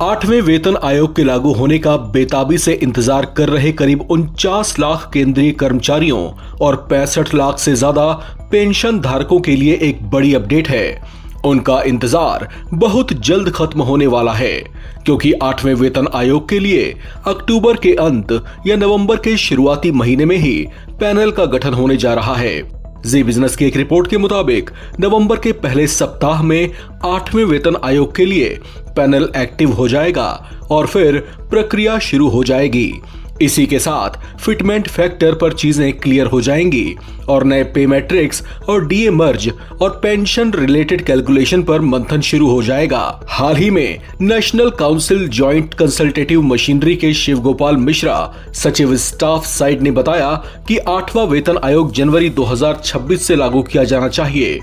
8वें वेतन आयोग के लागू होने का बेताबी से इंतजार कर रहे करीब 49 लाख केंद्रीय कर्मचारियों और 65 लाख से ज्यादा पेंशन धारकों के लिए एक बड़ी अपडेट है। उनका इंतजार बहुत जल्द खत्म होने वाला है, क्योंकि 8वें वेतन आयोग के लिए अक्टूबर के अंत या नवंबर के शुरुआती महीने में ही पैनल का गठन होने जा रहा है। जी बिजनेस की एक रिपोर्ट के मुताबिक नवंबर के पहले सप्ताह में 8वें वेतन आयोग के लिए पैनल एक्टिव हो जाएगा और फिर प्रक्रिया शुरू हो जाएगी। इसी के साथ फिटमेंट फैक्टर पर चीजें क्लियर हो जाएंगी और नए पे मैट्रिक्स और डीए मर्ज और पेंशन रिलेटेड कैलकुलेशन पर मंथन शुरू हो जाएगा। हाल ही में national council joint consultative machinery के शिव गोपाल मिश्रा, सचिव स्टाफ साइड ने बताया कि 8वां वेतन आयोग जनवरी 2026 से लागू किया जाना चाहिए।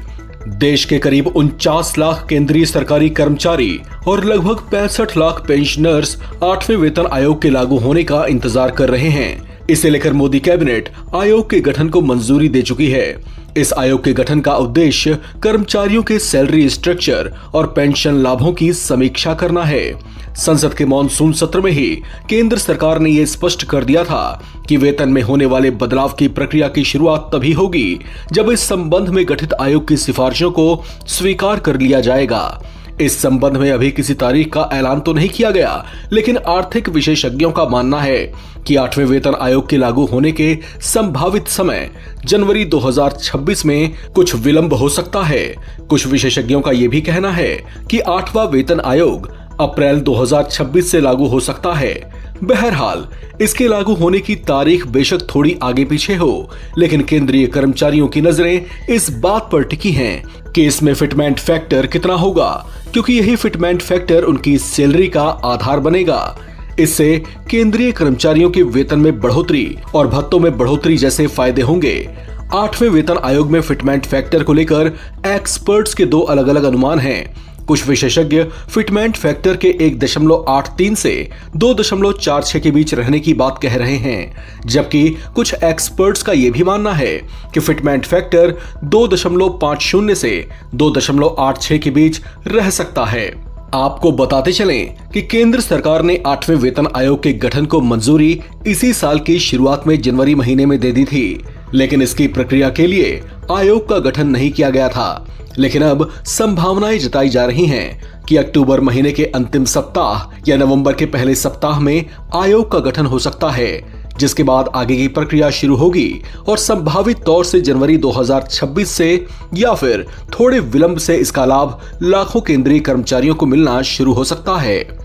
देश के करीब 49 लाख केंद्रीय सरकारी कर्मचारी और लगभग 65 लाख पेंशनर्स 8वें वेतन आयोग के लागू होने का इंतजार कर रहे हैं। इसे लेकर मोदी कैबिनेट आयोग के गठन को मंजूरी दे चुकी है। इस आयोग के गठन का उद्देश्य कर्मचारियों के सैलरी स्ट्रक्चर और पेंशन लाभों की समीक्षा करना है। संसद के मॉनसून सत्र में ही केंद्र सरकार ने यह स्पष्ट कर दिया था कि वेतन में होने वाले बदलाव की प्रक्रिया की शुरुआत तभी होगी जब इस संबंध में गठित आयोग की सिफारिशों को स्वीकार कर लिया जाएगा। इस संबंध में अभी किसी तारीख का ऐलान तो नहीं किया गया, लेकिन आर्थिक विशेषज्ञों का मानना है कि 8वें वेतन आयोग के लागू होने के संभावित समय जनवरी 2026 में कुछ विलंब हो सकता है। कुछ विशेषज्ञों का यह भी कहना है कि 8वां वेतन आयोग अप्रैल 2026 से लागू हो सकता है। बहरहाल इसके लागू होने की तारीख बेशक थोड़ी आगे पीछे हो, लेकिन केंद्रीय कर्मचारियों की नजरें इस बात पर टिकी हैं कि इसमें फिटमेंट फैक्टर कितना होगा, क्योंकि यही फिटमेंट फैक्टर उनकी सैलरी का आधार बनेगा। इससे केंद्रीय कर्मचारियों के वेतन में बढ़ोतरी और भत्तों में बढ़ोतरी जैसे फायदे होंगे। 8वें वेतन आयोग में फिटमेंट फैक्टर को लेकर एक्सपर्ट्स के दो अलग अलग अनुमान हैं। कुछ विशेषज्ञ फिटमेंट फैक्टर के 1.83 से 2.46 के बीच रहने की बात कह रहे हैं, जबकि कुछ एक्सपर्ट्स का यह भी मानना है कि फिटमेंट फैक्टर 2.50 से 2.86 के बीच रह सकता है। आपको बताते चलें कि केंद्र सरकार ने 8वें वेतन आयोग के गठन को मंजूरी इसी साल की शुरुआत में जनवरी महीने में दे दी थी, लेकिन इसकी प्रक्रिया के लिए आयोग का गठन नहीं किया गया था। लेकिन अब संभावनाएं जताई जा रही हैं कि अक्टूबर महीने के अंतिम सप्ताह या नवंबर के पहले सप्ताह में आयोग का गठन हो सकता है, जिसके बाद आगे की प्रक्रिया शुरू होगी और संभावित तौर से जनवरी 2026 से या फिर थोड़े विलंब से इसका लाभ लाखों केंद्रीय कर्मचारियों को मिलना शुरू हो सकता है।